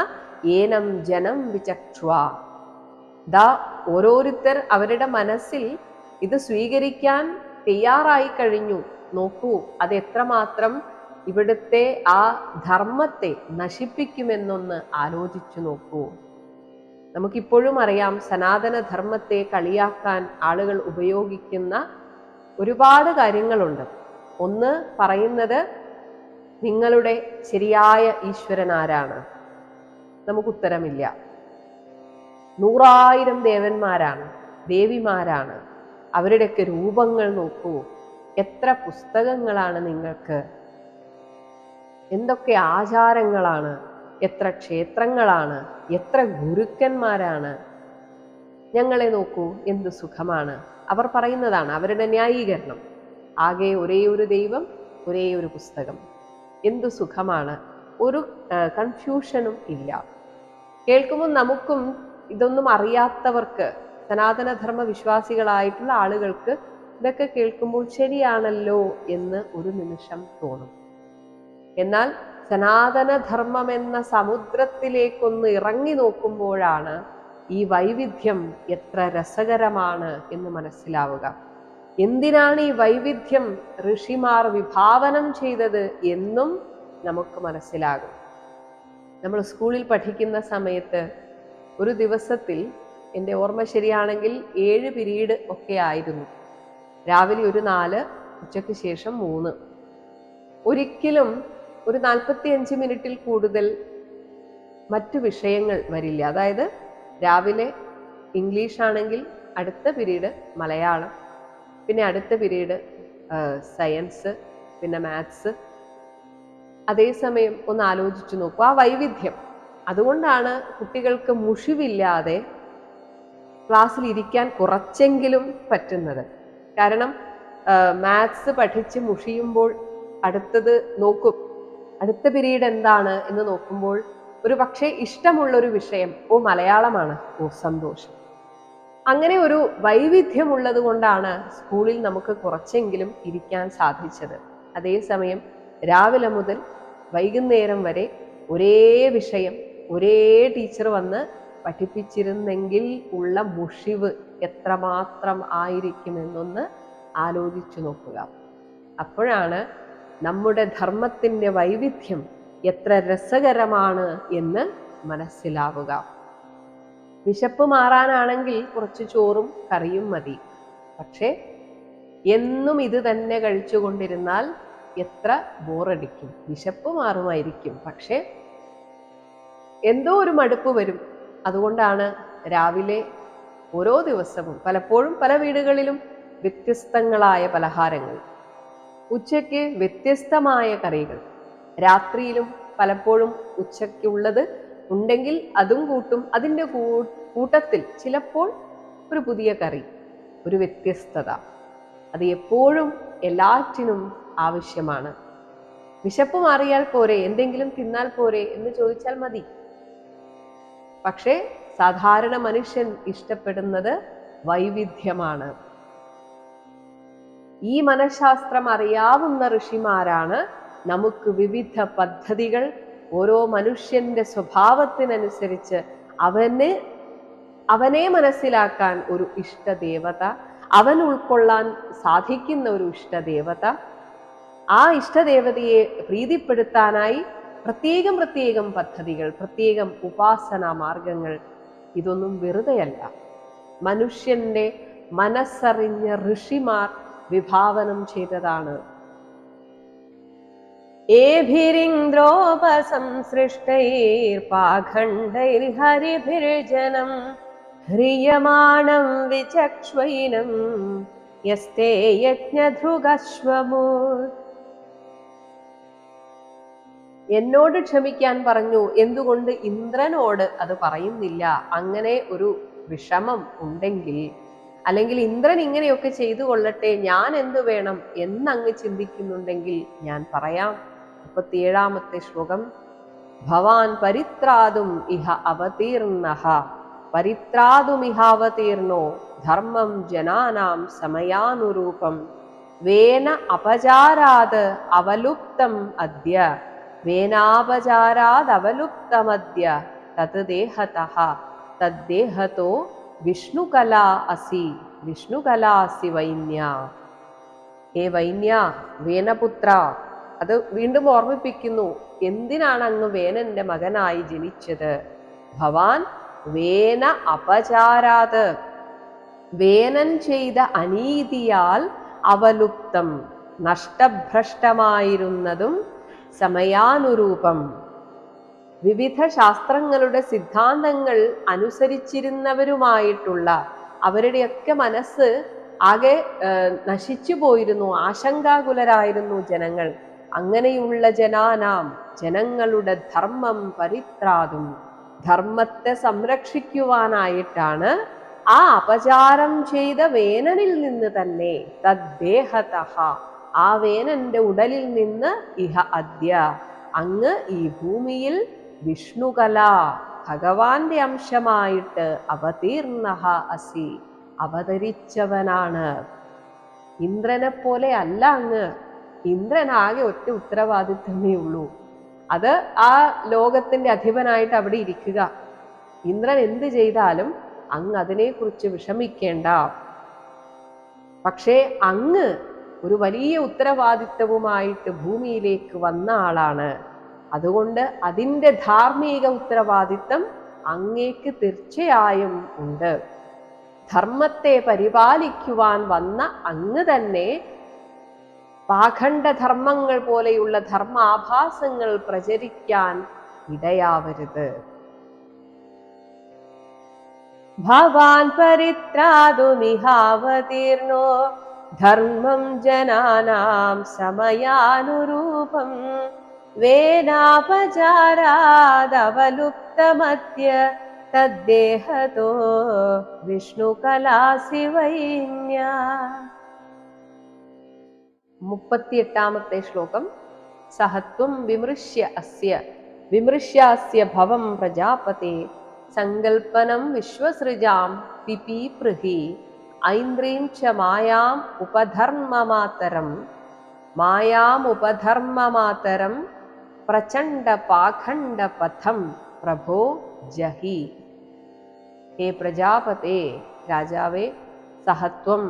Speaker 1: ഏനം ജനം വിചക്ഷ്വ. ദാ ഓരോരുത്തർ അവരുടെ മനസ്സിൽ ഇത് സ്വീകരിക്കാൻ തയ്യാറായി കഴിഞ്ഞു. നോക്കൂ അത് എത്രമാത്രം ഇവിടുത്തെ ആ ധർമ്മത്തെ നശിപ്പിക്കുമെന്നൊന്ന് ആലോചിച്ചു നോക്കൂ. നമുക്കിപ്പോഴും അറിയാം സനാതന ധർമ്മത്തെ കളിയാക്കാൻ ആളുകൾ ഉപയോഗിക്കുന്ന ഒരുപാട് കാര്യങ്ങളുണ്ട്. ഒന്ന് പറയുന്നത് നിങ്ങളുടെ ശരിയായ ഈശ്വരൻ ആരാണ്? നമുക്ക് ഉത്തരമില്ല. 100,000 ദേവന്മാരാണ്, ദേവിമാരാണ്, അവരുടെയൊക്കെ രൂപങ്ങൾ നോക്കൂ. എത്ര പുസ്തകങ്ങളാണ് നിങ്ങൾക്ക്, എന്തൊക്കെ ആചാരങ്ങളാണ്, എത്ര ക്ഷേത്രങ്ങളാണ്, എത്ര ഗുരുക്കന്മാരാണ്. ഞങ്ങളെ നോക്കൂ എന്ത് സുഖമാണ്. അവർ പറയുന്നതാണ് അവരുടെ ന്യായീകരണം. ആകെ ഒരേ ഒരു ദൈവം, ഒരേ ഒരു പുസ്തകം, എന്തു സുഖമാണ്. ഒരു കൺഫ്യൂഷനും ഇല്ല. കേൾക്കുമ്പോൾ നമുക്കും ഇതൊന്നും അറിയാത്തവർക്ക്, സനാതനധർമ്മ വിശ്വാസികളായിട്ടുള്ള ആളുകൾക്ക് ഇതൊക്കെ കേൾക്കുമ്പോൾ ശരിയാണല്ലോ എന്ന് ഒരു നിമിഷം തോന്നും. എന്നാൽ സനാതനധർമ്മം എന്ന സമുദ്രത്തിലേക്കൊന്ന് ഇറങ്ങി നോക്കുമ്പോഴാണ് ഈ വൈവിധ്യം എത്ര രസകരമാണ് എന്ന് മനസ്സിലാവുക. എന്തിനാണ് ഈ വൈവിധ്യം ഋഷിമാർ വിഭാവനം ചെയ്തത് എന്നും നമുക്ക് മനസ്സിലാകും. നമ്മൾ സ്കൂളിൽ പഠിക്കുന്ന സമയത്ത് ഒരു ദിവസത്തിൽ എൻ്റെ ഓർമ്മ ശരിയാണെങ്കിൽ 7 പീരീഡ് ഒക്കെ ആയിരുന്നു. രാവിലെ ഒരു 4, ഉച്ചയ്ക്ക് ശേഷം 3. ഒരിക്കലും ഒരു 45 മിനിറ്റിൽ കൂടുതൽ മറ്റു വിഷയങ്ങൾ വരില്ല. അതായത് രാവിലെ ഇംഗ്ലീഷ് ആണെങ്കിൽ അടുത്ത പീരീഡ് മലയാളം, പിന്നെ അടുത്ത പീരീഡ് സയൻസ്, പിന്നെ മാത്സ്. അതേസമയം ഒന്ന് ആലോചിച്ചു നോക്കൂ ആ വൈവിധ്യം. അതുകൊണ്ടാണ് കുട്ടികൾക്ക് മുഷിവില്ലാതെ ക്ലാസ്സിൽ ഇരിക്കാൻ കുറച്ചെങ്കിലും പറ്റുന്നത്. കാരണം മാത്സ് പഠിച്ച് മുഷിയുമ്പോൾ അടുത്തത് നോക്കും, അടുത്ത പീരീഡ് എന്താണ് എന്ന് നോക്കുമ്പോൾ ഒരു പക്ഷേ ഇഷ്ടമുള്ളൊരു വിഷയം, മലയാളമാണ്, സന്തോഷം. അങ്ങനെ ഒരു വൈവിധ്യമുള്ളത് കൊണ്ടാണ് സ്കൂളിൽ നമുക്ക് കുറച്ചെങ്കിലും ഇരിക്കാൻ സാധിച്ചത്. അതേസമയം രാവിലെ മുതൽ വൈകുന്നേരം വരെ ഒരേ വിഷയം ഒരേ ടീച്ചർ വന്ന് പഠിപ്പിച്ചിരുന്നെങ്കിൽ ഉള്ള മുഷിവ് എത്രമാത്രം ആയിരിക്കുമെന്നൊന്ന് ആലോചിച്ചു നോക്കുക. അപ്പോഴാണ് നമ്മുടെ ധർമ്മത്തിൻ്റെ വൈവിധ്യം എത്ര രസകരമാണ് എന്ന് മനസ്സിലാവുക. വിശപ്പ് മാറാനാണെങ്കിൽ കുറച്ച് ചോറും കറിയും മതി. പക്ഷേ എന്നും ഇത് തന്നെ കഴിച്ചുകൊണ്ടിരുന്നാൽ എത്ര ബോറടിക്കും. വിശപ്പ് മാറുമായിരിക്കും, പക്ഷേ എന്തോ ഒരു മടുപ്പ് വരും. അതുകൊണ്ടാണ് രാവിലെ ഓരോ ദിവസവും പലപ്പോഴും പല വീടുകളിലും വ്യത്യസ്തങ്ങളായ പലഹാരങ്ങൾ, ഉച്ചയ്ക്ക് വ്യത്യസ്തമായ കറികൾ, രാത്രിയിലും പലപ്പോഴും ഉച്ചയ്ക്കുള്ളത് ഉണ്ടെങ്കിൽ അതും കൂട്ടും. അതിൻ്റെ കൂട്ടത്തിൽ ചിലപ്പോൾ ഒരു പുതിയ കറി, ഒരു വ്യത്യസ്തത. അത് എപ്പോഴും എല്ലാറ്റിനും ആവശ്യമാണ്. വിശപ്പ് മാറിയാൽ പോരെ, എന്തെങ്കിലും തിന്നാൽ പോരെ എന്ന് ചോദിച്ചാൽ മതി. പക്ഷേ സാധാരണ മനുഷ്യൻ ഇഷ്ടപ്പെടുന്നത് വൈവിധ്യമാണ്. ഈ മനഃശാസ്ത്രം അറിയാവുന്ന ഋഷിമാരാണ് നമുക്ക് വിവിധ പദ്ധതികൾ ഓരോ മനുഷ്യന്റെ സ്വഭാവത്തിനനുസരിച്ച് അവനെ മനസ്സിലാക്കാൻ ഒരു ഇഷ്ടദേവത, അവൻ ഉൾക്കൊള്ളാൻ സാധിക്കുന്ന ഒരു ഇഷ്ടദേവത, ആ ഇഷ്ടദേവതയെ പ്രീതിപ്പെടുത്താനായി പ്രത്യേകം പദ്ധതികൾ, പ്രത്യേകം ഉപാസനാ മാർഗങ്ങൾ. ഇതൊന്നും വെറുതെയല്ല, മനുഷ്യന്റെ മനസ്സറിഞ്ഞ ഋഷിമാർ വിഭാവനം ചെയ്തതാണ്. ഏഭിരിന്ദ്രോപസംസൃഷ്ടൈർപാഖണ്ഡൈർഹരിഭിർജനം ഹ്രിയമാണം വിചക്ഷ്വൈനം യസ്തേ യജ്ഞധൃഗശ്വമൂ. എന്നോട് ക്ഷമിക്കാൻ പറഞ്ഞു, എന്തുകൊണ്ട് ഇന്ദ്രനോട് അത് പറയുന്നില്ല? അങ്ങനെ ഒരു വിഷമം ഉണ്ടെങ്കിൽ, അല്ലെങ്കിൽ ഇന്ദ്രൻ ഇങ്ങനെയൊക്കെ ചെയ്തു കൊള്ളട്ടെ, ഞാൻ എന്തു വേണം എന്നങ്ങ് ചിന്തിക്കുന്നുണ്ടെങ്കിൽ ഞാൻ പറയാം. 37-ാമത്തെ ശ്ലോകം. ഭവാൻ പരിത്രാതും ഇഹ അവതീർണഃ പരിത്രാതുമിഹാവതീർണോ ധർമ്മം ജനാനാം സമയാനുരൂപം വേന അപചാരാത് അവലുപ്തം അദ്യ വേനാപചാരാദവലുപ്തമദ്യ തത് ദേഹതഃ തദ്ദേഹതോ വിഷ്ണുകലാ അസി വിഷ്ണുകലാസി വൈന്യ. ഹേ വൈന്യ, വേനപുത്ര, അത് വീണ്ടും ഓർമ്മിപ്പിക്കുന്നു. എന്തിനാണ് അങ്ങ് വേനന്റെ മകനായി ജനിച്ചത്? ഭവാൻ വേന അപചാരാത്, വേനൻ ചെയ്ത അനീതിയാൽ അവലുപ്തം നഷ്ടഭ്രഷ്ടമായിരുന്നതും സമയാനുരൂപം വിവിധ ശാസ്ത്രങ്ങളുടെ സിദ്ധാന്തങ്ങൾ അനുസരിച്ചിരുന്നവരുമായിട്ടുള്ള അവരുടെയൊക്കെ മനസ്സ് ആകെ നശിച്ചു പോയിരുന്നു, ആശങ്കാകുലരായിരുന്നു ജനങ്ങൾ. അങ്ങനെയുള്ള ജനങ്ങളുടെ ധർമ്മം പരിത്രാതും, ധർമ്മത്തെ സംരക്ഷിക്കുവാനായിട്ടാണ് ആ അപചാരം ചെയ്ത വേനനിൽ നിന്ന് തന്നെ തദ്ദേഹതഃ, ആ വേനന്റെ ഉടലിൽ നിന്ന് ഇഹ അദ്യ, അങ്ങ് ഈ ഭൂമിയിൽ വിഷ്ണുകല, ഭഗവാന്റെ അംശമായിട്ട് അവതീർണഃ അസി, അവതരിച്ചവനാണ്. ഇന്ദ്രനെ പോലെ അല്ല അങ്ങ്. ഇന്ദ്രനാകെ ഒറ്റ ഉത്തരവാദിത്വമേ ഉള്ളൂ, അത് ആ ലോകത്തിന്റെ അധിപനായിട്ട് അവിടെ ഇരിക്കുക. ഇന്ദ്രൻ എന്ത് ചെയ്താലും അങ്ങ് അതിനെക്കുറിച്ച് വിഷമിക്കേണ്ട. പക്ഷേ അങ്ങ് ഒരു വലിയ ഉത്തരവാദിത്വവുമായിട്ട് ഭൂമിയിലേക്ക് വന്ന ആളാണ്. അതുകൊണ്ട് അതിൻ്റെ ധാർമ്മിക ഉത്തരവാദിത്വം അങ്ങേക്ക് തീർച്ചയായും ഉണ്ട്. ധർമ്മത്തെ പരിപാലിക്കുവാൻ വന്ന അങ്ങ് തന്നെ പാഖണ്ഡധർമ്മങ്ങൾ പോലെയുള്ള ധർമാഭാസങ്ങൾ പ്രചരിക്കാൻ ഇടയാവരുത്. ഭവാൻ പരിത്രാതുമിഹാവതീർണോ ധർമ്മം ജനാനാം സമയാനുരൂപം വേനാപചാരാദവലുപ്തമദ്യ തദ്ദേഹതോ വിഷ്ണുകലാസി വൈന്യ. 38-ാമത്തെ ശ്ലോകം. സഹത്വം വിമൃശ്യാസ്യ ഭവം പ്രജാപതേ സങ്കൽപ്പനം വിശ്വസൃജാം പിപീപൃഹി ഐന്ദ്രീം ച മായാമുപധർമ്മമാതരം പ്രചണ്ഡ പാഖണ്ഡപഥം പ്രഭോ ജഹി. ഹേ പ്രജാപതേ, രാജാവേ, സഹത്വം,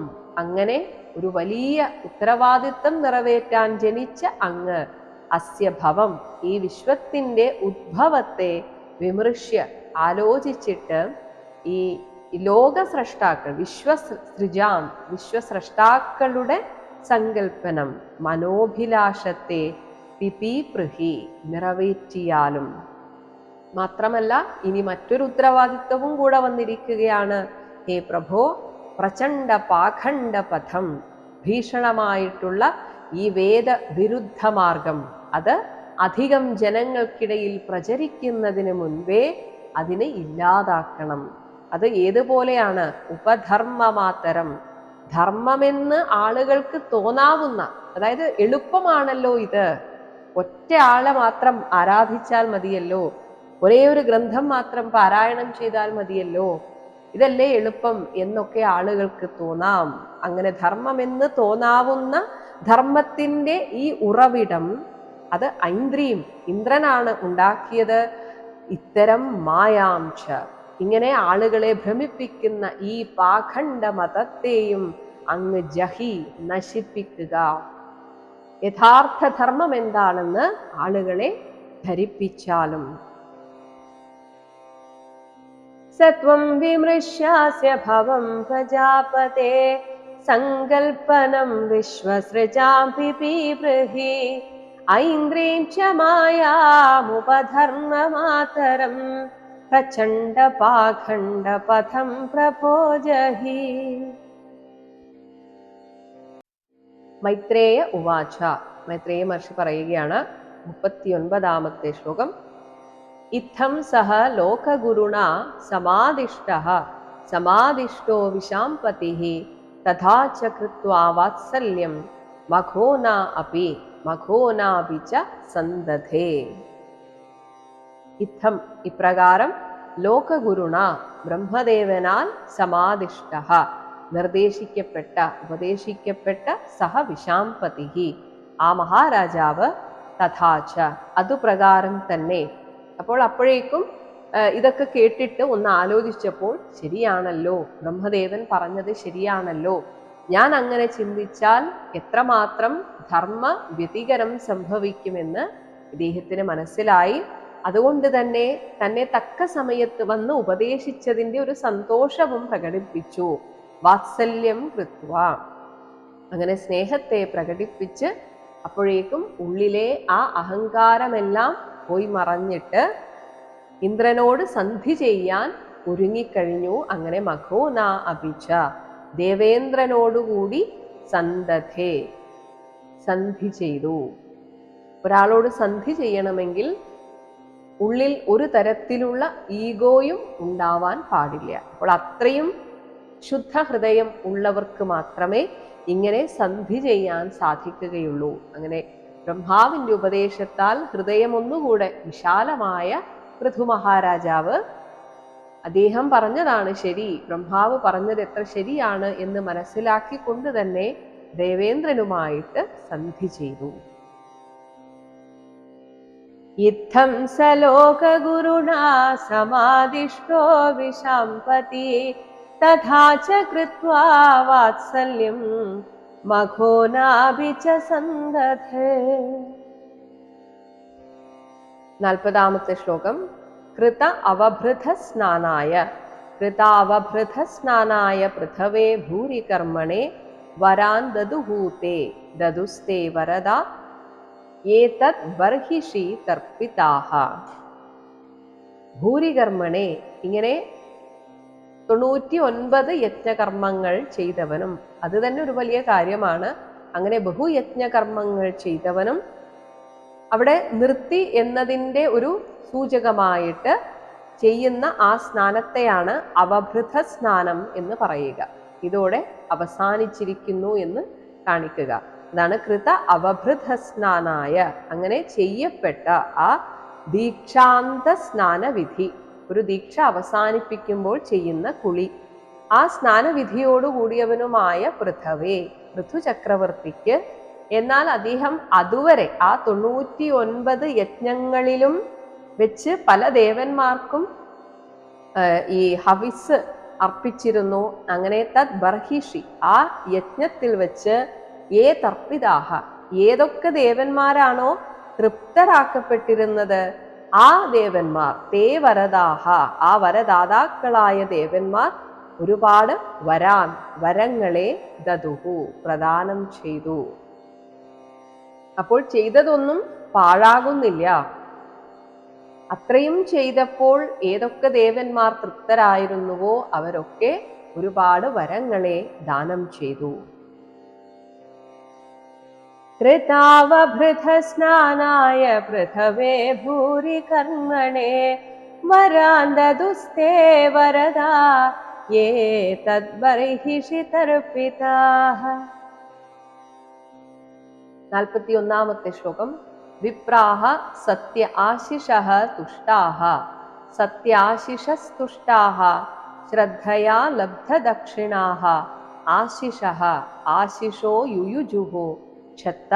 Speaker 1: അങ്ങനെ ഒരു വലിയ ഉത്തരവാദിത്വം നിറവേറ്റാൻ ജനിച്ച അങ്ങ് അസ്യ ഭവം, ഈ വിശ്വത്തിന്റെ ഉദ്ഭവത്തെ വിമൃശ്യ, ആലോചിച്ചിട്ട് ഈ ലോകസ്രഷ്ടാക്കൾ, വിശ്വസ്രഷ്ടാക്കളുടെ സങ്കല്പനം, മനോഭിലാഷത്തെ പിപീപൃഹി, നിറവേറ്റിയാലും. മാത്രമല്ല ഇനി മറ്റൊരു ഉത്തരവാദിത്വവും കൂടെ വന്നിരിക്കുകയാണ്. ഹേ പ്രഭോ, പ്രചണ്ഡ പാഖണ്ഡപഥം, ഭീഷണമായിട്ടുള്ള ഈ വേദവിരുദ്ധ മാർഗം, അത് അധികം ജനങ്ങൾക്കിടയിൽ പ്രചരിക്കുന്നതിന് മുൻപേ അതിനെ ഇല്ലാതാക്കണം. അത് ഏതുപോലെയാണ്? ഉപധർമ്മമാതരം, ധർമ്മമെന്ന് ആളുകൾക്ക് തോന്നാവുന്ന, അതായത് എളുപ്പമാണല്ലോ ഇത്, ഒറ്റ ആളെ മാത്രം ആരാധിച്ചാൽ മതിയല്ലോ, ഒരേ ഒരു ഗ്രന്ഥം മാത്രം പാരായണം ചെയ്താൽ മതിയല്ലോ, ഇതല്ലേ എളുപ്പം എന്നൊക്കെ ആളുകൾക്ക് തോന്നാം. അങ്ങനെ ധർമ്മമെന്ന് തോന്നാവുന്ന ധർമ്മത്തിന്റെ ഈ ഉറവിടം അത് ഐന്ദ്രീം, ഇന്ദ്രനാണ് ഉണ്ടാക്കിയത്. ഇത്തരം മായാംശ, ഇങ്ങനെ ആളുകളെ ഭ്രമിപ്പിക്കുന്ന ഈ പാഖണ്ഡ മതത്തെയും അങ്ങ് ജഹി, നശിപ്പിക്കുക. യഥാർത്ഥ ധർമ്മം എന്താണെന്ന് ആളുകളെ ധരിപ്പിച്ചാലും. സത്വം വിമൃശ്യാസ്യ ഭവം പ്രജാപതേ സങ്കൽപ്പനം വിശ്വസൃജാം പിപീപൃഹി ഐന്ദ്രീം ച മായാമുപധർമ്മമാതരം പ്രചണ്ഡ പാഖണ്ഡ പഥം പ്രഭോജഹി. മൈത്രേയ ഉവാച. മൈത്രേയ മഹർഷി പറയുകയാണ് 39ാമത്തെ ശ്ലോകം. ഇത്തം സഹ ലോകഗുരുണ സമാദിഷ്ടഃ സമാദിഷ്ടോ വിശാംപതിഃ തഥാ ച കൃത്വാ വാത്സല്യം മഘോന അപി മഘോനാപി ച സന്ദധേ. ഇത്തം ഇപ്രകാരം ലോകഗുരുണ ബ്രഹ്മദേവനാൽ സമാദിഷ്ടഃ നിർദ്ദേശിക്കപ്പെട്ട ഉപദേശിക്കപ്പെട്ട സഹ വിശാംപതിഃ ആ മഹാരാജാവ് തഥാച അതുപ്രകാരം തന്നെ. അപ്പോൾ അപ്പോഴേക്കും ഇതൊക്കെ കേട്ടിട്ട് ഒന്ന് ആലോചിച്ചപ്പോൾ ശരിയാണല്ലോ, ബ്രഹ്മദേവൻ പറഞ്ഞത് ശരിയാണല്ലോ, ഞാൻ അങ്ങനെ ചിന്തിച്ചാൽ എത്രമാത്രം ധർമ്മ വ്യതികരം സംഭവിക്കുമെന്ന് ഇദ്ദേഹത്തിന് മനസ്സിലായി. അതുകൊണ്ട് തന്നെ തന്നെ തക്ക സമയത്ത് വന്ന് ഉപദേശിച്ചതിൻ്റെ ഒരു സന്തോഷവും പ്രകടിപ്പിച്ചു. വാത്സല്യം കൃത്വ അങ്ങനെ സ്നേഹത്തെ പ്രകടിപ്പിച്ച് അപ്പോഴേക്കും ഉള്ളിലെ ആ അഹങ്കാരമെല്ലാം പോയി മറഞ്ഞിട്ട് ഇന്ദ്രനോട് സന്ധി ചെയ്യാൻ ഒരുങ്ങിക്കഴിഞ്ഞു. അങ്ങനെ മഘോന അഭിച്ച ദേവേന്ദ്രനോടുകൂടി സന്ധേ സന്ധി ചെയ്തു. ഒരാളോട് സന്ധി ചെയ്യണമെങ്കിൽ ഉള്ളിൽ ഒരു തരത്തിലുള്ള ഈഗോയും ഉണ്ടാവാൻ പാടില്ല. അപ്പോൾ അത്രയും ശുദ്ധ ഹൃദയം ഉള്ളവർക്ക് മാത്രമേ ഇങ്ങനെ സന്ധി ചെയ്യാൻ സാധിക്കുകയുള്ളൂ. അങ്ങനെ ബ്രഹ്മാവിൻ്റെ ഉപദേശത്താൽ ഹൃദയം ഒന്നുകൂടെ വിശാലമായ പൃഥു മഹാരാജാവ് അദ്ദേഹം പറഞ്ഞതാണ് ശരി, ബ്രഹ്മാവ് പറഞ്ഞത് എത്ര ശരിയാണ് എന്ന് മനസ്സിലാക്കിക്കൊണ്ട് തന്നെ ദേവേന്ദ്രനുമായിട്ട് സന്ധി ചെയ്തു. ഇത്തം സലോകഗുരുണാ സമാദിഷ്ടോ വിശാംപതി തഥാ ച കൃത്വാ വാത്സല്യം മഘോനാഭി ച സന്ദധേ. 40ാമത്തെ ശ്ലോകം. കൃത അവഭൃത സ്നാനായ കൃതാവഭൃത സ്നാനായ പൃഥവേ ഭൂരി കർമ്മണേ വരാൻ ദദുഹൂതേ ദദുസ്തേ വരദ ഏതത് ബർഹിഷി തർപ്പിതാഹ. ഭൂരികർമ്മണേ ഇങ്ങനെ 99 യജ്ഞകർമ്മങ്ങൾ ചെയ്തവനും, അത് തന്നെ ഒരു വലിയ കാര്യമാണ്. അങ്ങനെ ബഹുയജ്ഞകർമ്മങ്ങൾ ചെയ്തവനും അവിടെ നിർത്തി എന്നതിൻ്റെ ഒരു സൂചകമായിട്ട് ചെയ്യുന്ന ആ സ്നാനത്തെയാണ് അവഭൃത സ്നാനം എന്ന് പറയുക. ഇതോടെ അവസാനിച്ചിരിക്കുന്നു എന്ന് കാണിക്കുക. അതാണ് കൃത അവഭൃത സ്നാനായ. അങ്ങനെ ചെയ്യപ്പെട്ട ആ ദീക്ഷാന്ത സ്നാനവിധി, ഒരു ദീക്ഷ അവസാനിപ്പിക്കുമ്പോൾ ചെയ്യുന്ന കുളി, ആ സ്നാനവിധിയോടുകൂടിയവനുമായ പൃഥവേ പൃഥു ചക്രവർത്തിക്ക്. എന്നാൽ അദ്ദേഹം അതുവരെ ആ 99 യജ്ഞങ്ങളിലും വെച്ച് പല ദേവന്മാർക്കും ഈ ഹവിസ് അർപ്പിച്ചിരുന്നു. അങ്ങനെ തദ് ബർഹിഷി ആ യജ്ഞത്തിൽ വെച്ച് തർപ്പിതാഹ ഏതൊക്കെ ദേവന്മാരാണോ തൃപ്തരാക്കപ്പെട്ടിരുന്നത് ആ ദേവന്മാർ തേ വരദാഹ ആ വരദാതാക്കളായ ദേവന്മാർ ഒരുപാട് വരങ്ങളെ ദദുഹു പ്രദാനം ചെയ്തു. അപ്പോൾ ചെയ്തതൊന്നും പാഴാകുന്നില്ല. അത്രയും ചെയ്തപ്പോൾ ഏതൊക്കെ ദേവന്മാർ തൃപ്തരായിരുന്നുവോ അവരൊക്കെ ഒരുപാട് വരങ്ങളെ ദാനം ചെയ്തു. കൃതാവഭൃത സ്നാനായ പൃഥവേ ഭൂരി കർമ്മണേ വരാൻ ദദുസ്തേ വരദാ യേ തദ്ബർഹിഷി തർപ്പിതാഃ. 41ാമത്തെ ശ്ലോകം. വിപ്രാഹ സത്യ ആശിഷഃ തുഷ്ടാഃ സത്യാശിഷസ്തുഷ്ടാഃ ശ്രദ്ധയാ ലബ്ധദക്ഷിണാഃ ആശിഷഃ ആശിഷോ യുയുജുഃ ക്ഷത്ത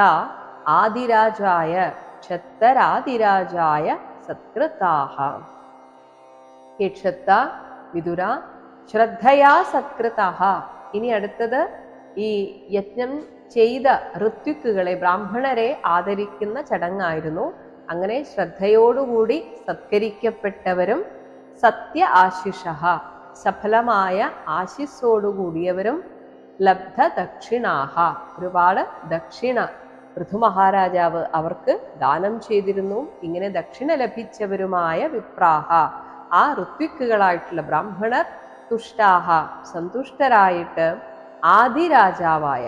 Speaker 1: ആദിരാജായ ക്ഷത്തരാദിരാജായ സത്കൃതാഃ. ഹേ ക്ഷത്ത വിദുര, ശ്രദ്ധയാ സത്കൃതാഃ. ഇനി അടുത്തത് ഈ യജ്ഞം ചെയ്ത ഋത്വിക്കുകളെ ബ്രാഹ്മണരെ ആദരിക്കുന്ന ചടങ്ങായിരുന്നു. അങ്ങനെ ശ്രദ്ധയോടുകൂടി സത്കരിക്കപ്പെട്ടവരും സത്യ ആശിഷഃ സഫലമായ ആശിസ്സോടുകൂടിയവരും ലബ്ധ ദക്ഷിണാഹ ഒരുപാട് ദക്ഷിണ പൃഥു അവർക്ക് ദാനം ചെയ്തിരുന്നു. ഇങ്ങനെ ദക്ഷിണ ലഭിച്ചവരുമായ വിപ്രാഹ, ആ ഋത്വിക്കുകളായിട്ടുള്ള ബ്രാഹ്മണർ, തുഷ്ടാഹ, സന്തുഷ്ടരായിട്ട് ആദിരാജാവായ,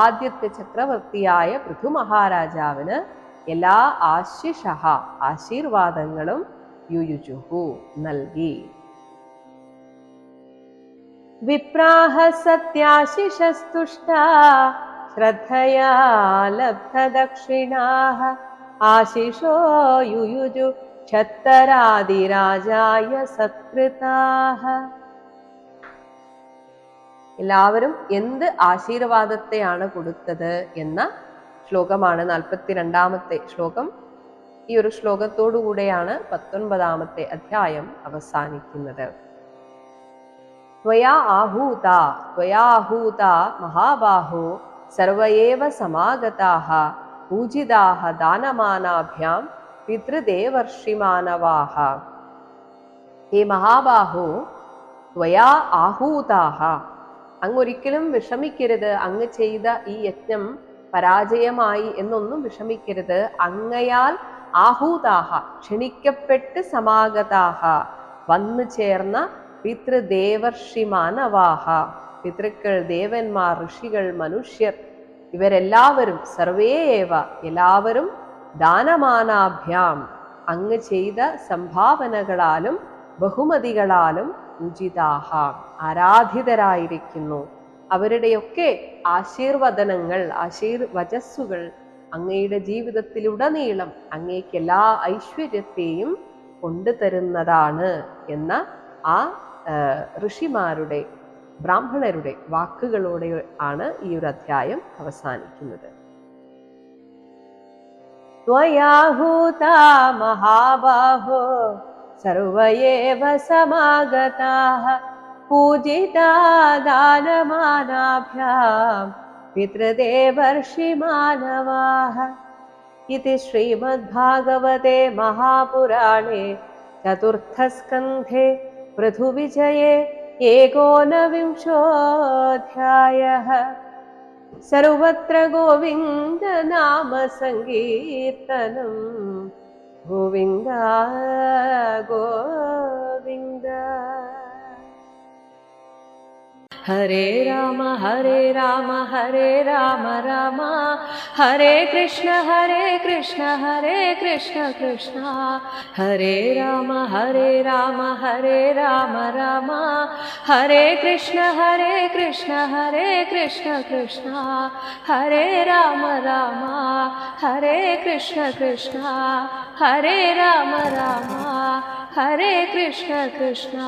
Speaker 1: ആദ്യത്തെ ചക്രവർത്തിയായ പൃഥു മഹാരാജാവിന് എല്ലാ ആശിഷഃ, ആശീർവാദങ്ങളും യുയുജുഹു, നൽകി. വിപ്രാഹ സത്യാശിഷസ്തുഷ്ടാ ശ്രദ്ധയാ ലബ്ധദക്ഷിണാഃ ആശിഷോ യുയുജു ക്ഷത്തരാദിരാജായ സത്കൃതാഃ. എല്ലാവരും എന്ത് ആശീർവാദത്തെയാണ് കൊടുത്തത് എന്ന ശ്ലോകമാണ് 42-ാമത്തെ ശ്ലോകം. ഈ ഒരു ശ്ലോകത്തോടുകൂടെയാണ് 19-ാമത്തെ അധ്യായം അവസാനിക്കുന്നത്. ത്വയാ ആഹൂത മഹാബാഹോ സർവയേവ സമാഗതാഃ പൂജിതാഃ ദാനമാനാഭ്യാം പിതൃദേവർഷിമാനവാഃ. ഹേ മഹാബാഹോ, ത്വയാ ആഹൂതാഃ, അങ്ങൊരിക്കലും വിഷമിക്കരുത്. അങ്ങ് ചെയ്ത ഈ യജ്ഞം പരാജയമായി എന്നൊന്നും വിഷമിക്കരുത്. അങ്ങയാൽ ആഹൂതാഹ, ക്ഷണിക്കപ്പെട്ട് സമാഗതാഹ, വന്നു ചേർന്ന പിതൃദേവർഷിമാനവാഹ, പിതൃക്കൾ, ദേവന്മാർ, ഋഷികൾ, മനുഷ്യർ, ഇവരെല്ലാവരും സർവേവ, എല്ലാവരും ദാനമാനാഭ്യാം, അങ്ങ് ചെയ്ത സംഭാവനകളാലും ബഹുമതികളാലും പൂജിതാഹ, ആരാധിതരായിരിക്കുന്നു. അവരുടെയൊക്കെ ആശീർവദനങ്ങൾ, ആശീർവചസ്സുകൾ അങ്ങയുടെ ജീവിതത്തിലുടനീളം അങ്ങേക്ക് എല്ലാ ഐശ്വര്യത്തെയും കൊണ്ടുതരുന്നതാണ് എന്ന ആ ഋഷിമാരുടെ, ബ്രാഹ്മണരുടെ വാക്കുകളോടെ ആണ് ഈ ഒരു അധ്യായം അവസാനിക്കുന്നത്. ത്വയാഹൂതാ മഹാബാഹോ സർവയേവ സമാഗതാഃ പൂജിതാ ദാനമാനാഭ്യാം പിതൃദേവർഷിമാനവാഃ. ഇതി ശ്രീമദ്ഭാഗവതേ മഹാപുരാണേ ചതുർത്ഥസ്കന്ധേ പൃഥുവിജയേ ഏകോനവിംശോऽധ്യായഃ. സർവത്ര ഗോവിന്ദ നാമ സങ്കീർത്തനം. ഗോവിന്ദ ഗോവിന്ദ. ഹരേ രാമ ഹരേ രാമ ഹരേ രാമ രാമ ഹരേ കൃഷ്ണ ഹരേ കൃഷ്ണ ഹരേ കൃഷ്ണ കൃഷ്ണ ഹരേ രാമ ഹരേ രാമ ഹരേ രാമ രാമ ഹരേ കൃഷ്ണ ഹരേ കൃഷ്ണ ഹരേ കൃഷ്ണ കൃഷ്ണ ഹരേ രാമ രാമ ഹരേ കൃഷ്ണ കൃഷ്ണ ഹരേ രാമ രാമ ഹരേ കൃഷ്ണ കൃഷ്ണ.